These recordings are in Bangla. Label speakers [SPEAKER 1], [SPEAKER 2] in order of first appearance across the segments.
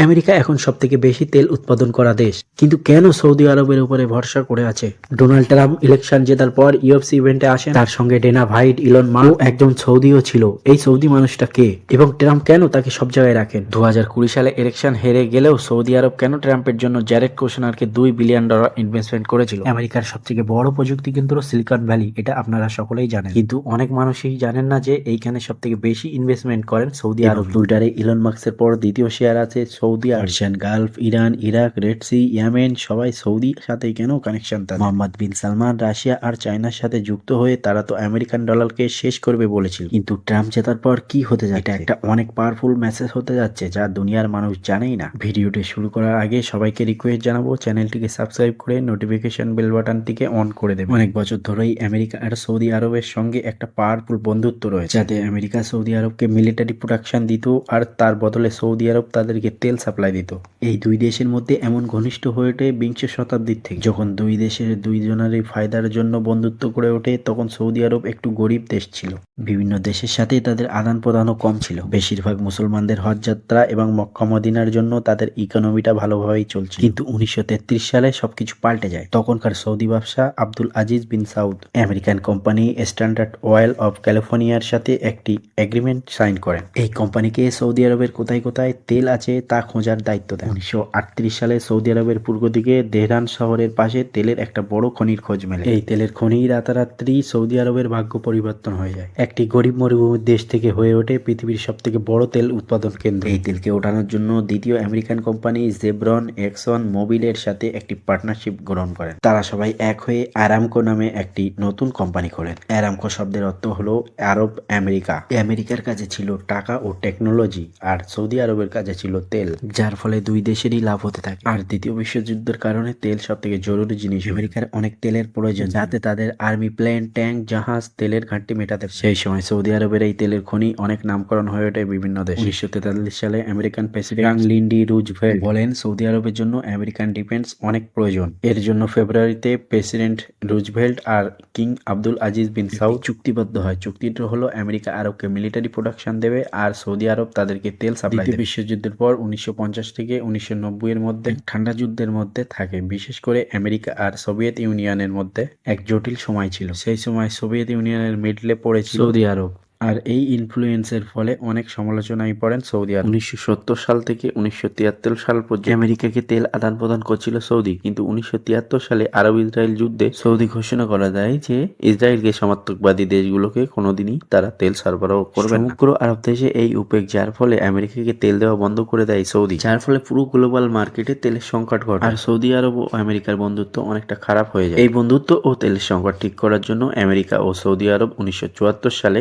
[SPEAKER 1] আমেরিকা এখন সবথেকে বেশি তেল উৎপাদন করা দেশ, কিন্তু কেন সৌদি আরবের উপরে ভরসা করে আছে? ডোনাল্ড ট্রাম্প ইলেকশন জেতার পর ইউএফসি ইভেন্টে আসেন, তার সঙ্গে ডেনা ভাইট, ইলন মাস্ক একজন সৌদিও ছিল। এই সৌদি মানুষটা কে এবং ট্রাম্প কেন তাকে সব জায়গায় রাখেন? 2020 সালে ইলেকশন হেরে গেলেও সৌদি আরব কেন ট্রাম্পের জন্য জ্যারেড কুশনারকে $2 বিলিয়ন ইনভেস্টমেন্ট করেছিল? আমেরিকার সবথেকে বড় প্রযুক্তি কেন্দ্র সিলিকন ভ্যালি, এটা আপনারা সকলেই জানেন, কিন্তু অনেক মানুষই জানেন না যে এইখানে সবথেকে বেশি ইনভেস্টমেন্ট করেন সৌদি আরব। টুইটারে ইলন মাস্কের পর দ্বিতীয় শেয়ার আছে Saudi, Persian Gulf, Iran, Iraq, Red Sea, Yemen, সবাই সৌদি সাথে কেন কানেকশন তাদের? মোহাম্মদ বিন সালমান রাশিয়া আর চায়নার সাথে যুক্ত হয়ে তারা তো আমেরিকান ডলারকে শেষ করবে বলেছিল, কিন্তু ট্রাম্প জেতার পর কি হতে যাচ্ছে? এটা একটা অনেক পাওয়ারফুল মেসেজ হতে যাচ্ছে যা দুনিয়ার মানুষ জানেই না। ভিডিওটি শুরু করার আগে সবাইকে রিকোয়েস্ট জানাবো, চ্যানেলটিকে সাবস্ক্রাইব করে নোটিফিকেশন বেল বাটনটিকে অন করে দেবেন। অনেক বছর ধরেই আমেরিকা আর সৌদি আরবের সঙ্গে একটা পাওয়ারফুল বন্ধুত্ব রয়েছে, যাতে আমেরিকা সৌদি আরবকে মিলিটারি প্রোডাকশন দিত আর তার বদলে সৌদি আরব তাদেরকে তেল সাপ্লাই দিত। এই দুই দেশের মধ্যে এমন ঘনিষ্ঠ হয়ে ওঠে বিংশ শতাব্দীর থেকে। যখন দুই দেশের দুইজনেরই ফায়দার জন্য বন্ধুত্ব করে ওঠে, তখন সৌদি আরব একটু গরিব দেশ ছিল। বিভিন্ন দেশের সাথে তাদের আদান প্রদানও কম ছিল। বেশিরভাগ মুসলমানদের হজ যাত্রা এবং মক্কা মদিনার জন্য তাদের ইকোনমিটা ভালোভাবেই চলছিল। কিন্তু 1933 সালে সবকিছু পাল্টে যায়। তখনকার সৌদি ব্যবসা Abdul Aziz bin Saud American company Standard Oil of ক্যালিফোর্নিয়ার সাথে একটি এগ্রিমেন্ট সাইন করেন। এই কোম্পানিকে সৌদি আরবের কোথায় কোথায় তেল আছে তা খোঁজার দায়িত্ব দেন। 1938 সালে সৌদি আরবের পূর্ব দিকে তেহরান শহরের পাশে তেলের একটা বড় খনির খোঁজ মেলে। এই তেলের খনি রাতারাত্রি সৌদি আরবের ভাগ্য পরিবর্তন হয়ে যায়। একটি গরিব মরুভূমির দেশ থেকে হয়ে ওঠে পৃথিবীর সব থেকে বড় তেল উৎপাদন কেন্দ্র। এই তেলকে ওঠানোর জন্য দ্বিতীয় আমেরিকান কোম্পানি জেব্রন এক্সন মোবিলের সাথে একটি পার্টনারশিপ গ্রহণ করেন। তারা সবাই এক হয়ে আরামকো নামে একটি নতুন কোম্পানি খোলেন। আরামকো শব্দের অর্থ হলো আরব আমেরিকা। আমেরিকার কাছে ছিল টাকা ও টেকনোলজি, আর সৌদি আরবের কাছে ছিল তেল, যার ফলে দুই দেশেরই লাভ হতে থাকে। আর দ্বিতীয় বিশ্বযুদ্ধের কারণে তেল সব থেকে জরুরি জিনিস। আমেরিকার অনেক তেলের প্রয়োজন, যাতে তাদের আর্মি প্লেন, ট্যাঙ্ক, জাহাজ তেলের ঘাটতি মেটাতে। সেই সময় সৌদি আরবের এই তেলের খনি অনেক নামকরণ হয়ে ওঠে বিভিন্ন দেশে। 1943 সালে American president Franklin D Roosevelt বলেন সৌদি আরবের জন্য আমেরিকান ডিফেন্স অনেক প্রয়োজন। এর জন্য ফেব্রুয়ারিতে প্রেসিডেন্ট রুজভেল্ট আর king Abdul Aziz bin Saud চুক্তিবদ্ধ হয়। চুক্তিটা হলো আমেরিকা আরবকে মিলিটারি প্রোডাকশন দেবে আর সৌদি আরব তাদেরকে তেল সাপ্লাই দেবে। বিশ্বযুদ্ধের পর 1950 থেকে 1990 এর মধ্যে ঠান্ডা যুদ্ধের মধ্যে থাকে। বিশেষ করে আমেরিকা আর সোভিয়েত ইউনিয়নের মধ্যে এক জটিল সময় ছিল। সেই সময় সোভিয়েত ইউনিয়নের মিডলে পড়েছিল সৌদি আরব, আর এই ইনফ্লুয়েন্সের ফলে অনেক সমালোচনায় পড়েন সৌদি আরব। 1970 সাল থেকে 1973 সাল পর্যন্ত আমেরিকাকে তেল আদান প্রদান করছিল সৌদি, কিন্তু 1973 সালে আরব ইসরায়েল যুদ্ধে সৌদি ঘোষণা করা যায় যে ইসরায়েলকে সমর্থকবাদী দেশগুলোকে কোনোদিনই তারা তেল সরবরাহ করবে না। সমগ্র আরব দেশে এই উদ্বেগ, যার ফলে আমেরিকাকে তেল দেওয়া বন্ধ করে দেয় সৌদি, যার ফলে পুরো গ্লোবাল মার্কেটে তেলের সংকট ঘটে। আর সৌদি আরব ও আমেরিকার বন্ধুত্ব অনেকটা খারাপ হয়ে যায়। এই বন্ধুত্ব ও তেলের সংকট ঠিক করার জন্য আমেরিকা ও সৌদি আরব 1974 সালে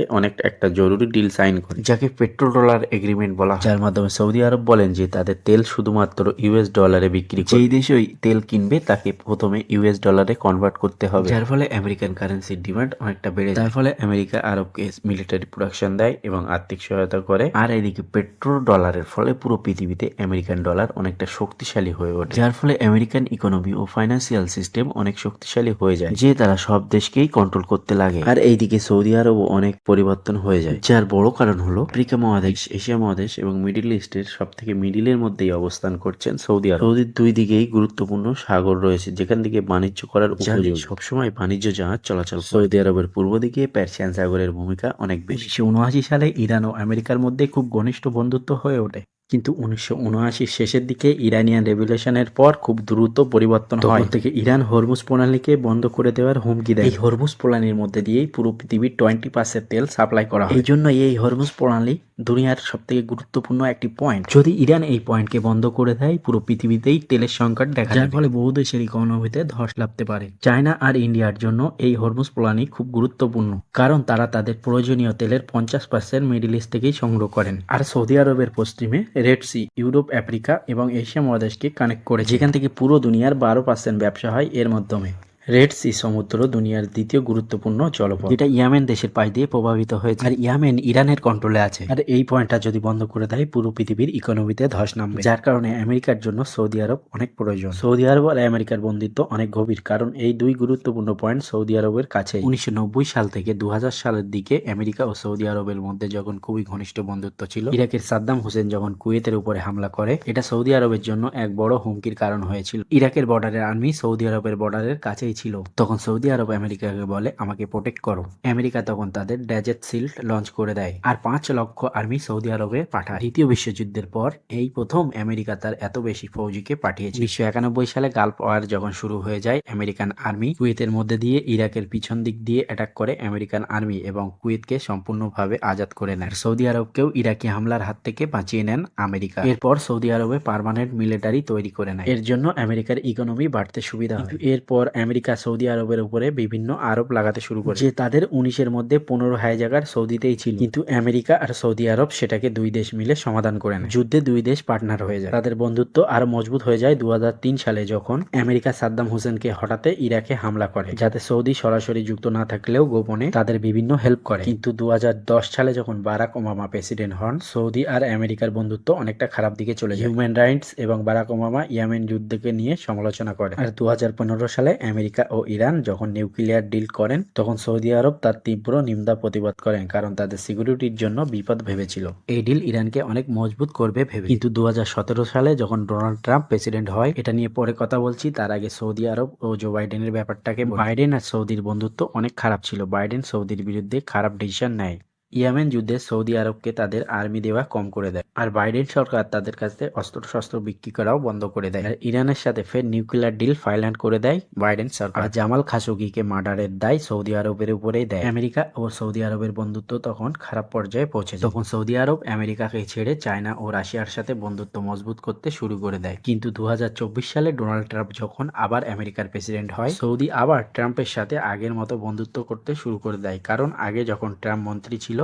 [SPEAKER 1] একটা জরুরি ডিল সাইন করে, যাকে পেট্রো ডলার এগ্রিমেন্ট বলা হয়, যার মাধ্যমে সৌদি আরব বলেন যে তাদের তেল শুধুমাত্র ইউএস ডলারে বিক্রি করবে। যেই দেশই তেল কিনবে তাকে প্রথমে ইউএস ডলারে কনভার্ট করতে হবে, যার ফলে আমেরিকান কারেন্সির ডিমান্ড অনেকটা বেড়ে যায়। তার ফলে আমেরিকা আরবকে মিলিটারি প্রোডাকশন দেয় এবং আর্থিক সহায়তা করে। আর এদিকে পেট্রো ডলারের ফলে পুরো পৃথিবীতে আমেরিকান ডলার অনেকটা শক্তিশালী হয়ে ওঠে, যার ফলে আমেরিকান ইকোনমি ও ফাইন্যান্সিয়াল সিস্টেম অনেক শক্তিশালী হয়ে যায়, যে তারা সব দেশকেই কন্ট্রোল করতে লাগে। আর এইদিকে সৌদি আরব অনেক পরিবর্তন হয়ে যায়, যার বড় কারণ হলো আফ্রিকা মহাদেশ, এশিয়া মহাদেশ এবং মিডিল ইস্টের সব থেকে মিডিলের মধ্যেই অবস্থান করছেন সৌদি আরব। সৌদির দুই দিকেই গুরুত্বপূর্ণ সাগর রয়েছে, যেখান থেকে বাণিজ্য করার উপযোগী সবসময় বাণিজ্য জাহাজ চলাচল। সৌদি আরবের পূর্ব দিকে পার্সিয়ান সাগরের ভূমিকা অনেক বেশি। 1979 সালে ইরান ও আমেরিকার মধ্যে খুব ঘনিষ্ঠ বন্ধুত্ব হয়ে ওঠে, কিন্তু 1979 শেষের দিকে ইরানিয়ান রেভলিউশনের পর খুব দ্রুত পরিবর্তন হয়। তখন থেকে ইরান হরমুজ প্রণালীকে বন্ধ করে দেওয়ার হুমকি দেয়। এই হরমুজ প্রণালীর মধ্যে দিয়েই পুরো পৃথিবীর 20% তেল সাপ্লাই করা হয়। এই জন্য এই হরমুজ প্রণালী দুনিয়ার সব থেকে গুরুত্বপূর্ণ একটি পয়েন্ট। যদি ইরান এই পয়েন্টকে বন্ধ করে দেয়, পুরো পৃথিবীতেই তেলের সংকট দেখা যায়, যার ফলে বহু দেশের ইকোনমিতে ধস নামতে পারে। চায়না আর ইন্ডিয়ার জন্য এই হরমুজ প্রণালী খুব গুরুত্বপূর্ণ, কারণ তারা তাদের প্রয়োজনীয় তেলের 50% মিডল ইস্ট থেকেই সংগ্রহ করেন। আর সৌদি আরবের পশ্চিমে রেড সি ইউরোপ, আফ্রিকা এবং এশিয়া মহাদেশকে কানেক্ট করে, যেখান থেকে পুরো দুনিয়ার 12% ব্যবসা হয় এর মাধ্যমে। রেড সি সমুদ্র দুনিয়ার দ্বিতীয় গুরুত্বপূর্ণ জলপথ, যেটা ইয়ামেন দেশের পাশ দিয়ে প্রভাবিত হয়েছে। আর ইয়ামেন ইরানের কন্ট্রোলে আছে। আর এই পয়েন্টটা যদি বন্ধ করে দেয়, পুরো পৃথিবীর ইকোনমিতে ধস নামবে, যার কারণে আমেরিকার জন্য সৌদি আরব অনেক প্রয়োজন। সৌদি আরব আর আমেরিকার বন্ধুত্ব অনেক গভীর, কারণ এই দুই গুরুত্বপূর্ণ পয়েন্ট সৌদি আরবের কাছে। 1990 সাল থেকে 2000 সালের দিকে আমেরিকা ও সৌদি আরবের মধ্যে যখন খুবই ঘনিষ্ঠ বন্ধুত্ব ছিল, ইরাকের সাদ্দাম হোসেন যখন কুয়েতের উপরে হামলা করে, এটা সৌদি আরবের জন্য এক বড় হুমকির কারণ হয়েছিল। ইরাকের বর্ডারের আর্মি সৌদি আরবের বর্ডারের কাছেই ছিল। তখন সৌদি আরব আমেরিকাকে বলে, আমাকে প্রোটেক্ট করো। আমেরিকা তখন তাদের ডেজার্ট শিল্ড লঞ্চ করে দেয় আর 5 লক্ষ আর্মি সৌদি আরবে পাঠায়। দ্বিতীয় বিশ্বযুদ্ধের পর এই প্রথম আমেরিকা তার এত বেশি ফৌজিকে পাঠিয়েছে। 1991 সালে গালফ ওয়ার যখন শুরু হয়ে যায়, আমেরিকান আর্মি কুয়েতের মধ্যে দিয়ে ইরাকের পিছন দিক দিয়ে অ্যাটাক করে আমেরিকান আর্মি এবং কুয়েতকে সম্পূর্ণভাবে আজাদ করে নেয়। সৌদি আরবকেও ইরাকি হামলার হাত থেকে বাঁচিয়ে নেন আমেরিকা। এরপর সৌদি আরবে পার্মানেন্ট মিলিটারি তৈরি করে নেয়। এর জন্য আমেরিকার ইকোনমি বাড়তে সুবিধা হয়। এরপর আমেরিকা সৌদি আরবের উপরে বিভিন্ন আরোপ লাগাতে শুরু করে যে তাদের 19-এর মধ্যে 15 জায়গার সৌদিতেই ছিল, কিন্তু আমেরিকা আর সৌদি আরব সেটাকে দুই দেশ মিলে সমাধান করে নেয়। যুদ্ধে দুই দেশ পার্টনার হয়ে যায়। তাদের বন্ধুত্ব আরো মজবুত হয়ে যায় 2003 সালে, যখন আমেরিকা সাদ্দাম হোসেনকে হঠাতে ইরাকে হামলা করে, যাতে সৌদি সরাসরি যুক্ত না থাকলেও গোপনে তাদের বিভিন্ন হেল্প করে। কিন্তু 2010 সালে যখন বারাক ওবামা প্রেসিডেন্ট হন, সৌদি আর আমেরিকার বন্ধুত্ব অনেকটা খারাপ দিকে চলে যায়। হিউম্যান রাইটস এবং বারাক ওবামা ইয়েমেন যুদ্ধকে নিয়ে সমালোচনা করে। আর 2015 সালে আমেরিকা ও ইরান যখন নিউক্লিয়ার ডিল করেন, তখন সৌদি আরব তার তীব্র নিন্দা প্রতিবাদ করেন, কারণ তাদের সিকিউরিটির জন্য বিপদ ভেবেছিল। এই ডিল ইরানকে অনেক মজবুত করবে ভেবে। কিন্তু 2017 সালে যখন ডোনাল্ড ট্রাম্প প্রেসিডেন্ট হয়, এটা নিয়ে পরে কথা বলছি, তার আগে সৌদি আরব ও জো বাইডেনের ব্যাপারটাকে। বাইডেন আর সৌদির বন্ধুত্ব অনেক খারাপ ছিল। বাইডেন সৌদির বিরুদ্ধে খারাপ ডিসিশন নেয়। ইয়েমেন যুদ্ধে সৌদি আরবকে তাদের আর্মি দেওয়া কম করে দেয়, আর বাইডেন সরকার তাদের কাছে অস্ত্রশস্ত্র বিক্রি করাও বন্ধ করে দেয়। আর ইরানের সাথে ফের নিউক্লিয়ার ডিল ফাইনাল করে দেয় বাইডেন সরকার। আর জামাল খাশোগিকে মার্ডারের দায় সৌদি আরবের উপরেই দেয়। আমেরিকা ও সৌদি আরবের বন্ধুত্ব তখন খারাপ পর্যায়ে পৌঁছে। তখন সৌদি আরব আমেরিকাকে ছেড়ে চায়না ও রাশিয়ার সাথে বন্ধুত্ব মজবুত করতে শুরু করে দেয়। কিন্তু 2024 সালে ডোনাল্ড ট্রাম্প যখন আবার আমেরিকার প্রেসিডেন্ট হয়, সৌদি আবার ট্রাম্পের সাথে আগের মতো বন্ধুত্ব করতে শুরু করে দেয়। কারণ আগে যখন ট্রাম্প মন্ত্রী ছিল,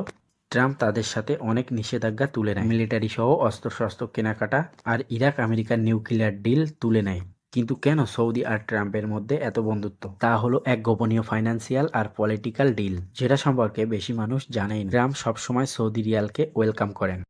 [SPEAKER 1] ট্রাম্প তাদের সাথে অনেক নিষেধাজ্ঞা তুলে নেয়, মিলিটারি সহ অস্ত্রশস্ত্র কেনাকাটা, আর ইরাক আমেরিকার নিউক্লিয়ার ডিল তুলে নেয়। কিন্তু কেন সৌদি আর ট্রাম্পের মধ্যে এত বন্ধুত্ব? তা হলো এক গোপনীয় ফাইন্যান্সিয়াল আর পলিটিক্যাল ডিল, যেটা সম্পর্কে বেশি মানুষ জানেই না। ট্রাম্প সবসময় সৌদি রিয়ালকে ওয়েলকাম করেন,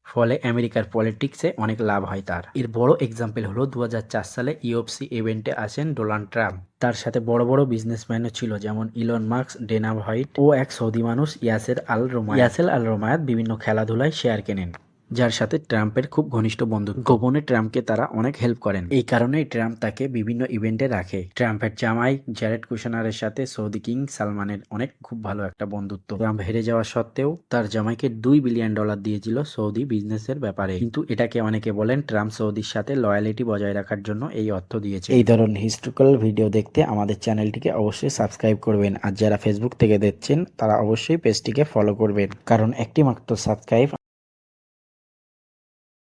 [SPEAKER 1] ফলে আমেরিকার পলিটিক্সে অনেক লাভ হয় তার। এর বড় এক্সাম্পল হলো 2004 সালে ইউএফসি ইভেন্টে আসেন ডোনাল্ড ট্রাম্প। তার সাথে বড় বড় বিজনেসম্যানও ছিল, যেমন ইলন মাস্ক, ডেনা হোয়াইট ও এক সৌদি মানুষ ইয়াসের আল রোমায়াত। ইয়াসের আল রোমায়াত বিভিন্ন খেলাধুলায় শেয়ার কেনেন, যার সাথে ট্রাম্পের খুব ঘনিষ্ঠ বন্ধু। গোপনে ট্রাম্পকে তারা অনেক হেল্প করেন। এই কারণেই ট্রাম্প তাকে বিভিন্ন ইভেন্টে রাখে। ট্রাম্পের জামাই জ্যারেড কুশনারের সাথে সৌদি কিং সালমানের অনেক খুব ভালো একটা বন্ধুত্ব। ট্রাম্প হেরে যাওয়া সত্ত্বেও তার জামাইকে $2 বিলিয়ন দিয়েছিল সৌদি বিজনেসের ব্যাপারে। কিন্তু এটাকে অনেকে বলেন ট্রাম্প সৌদির সাথে লয়ালিটি বজায় রাখার জন্য এই অর্থ দিয়েছে। এই ধরনের হিস্ট্রিক্যাল ভিডিও দেখতে আমাদের চ্যানেলটিকে অবশ্যই সাবস্ক্রাইব করবেন। আর যারা ফেসবুক থেকে দেখছেন, তারা অবশ্যই পেজটিকে ফলো করবেন, কারণ একটি মাত্র সাবস্ক্রাইব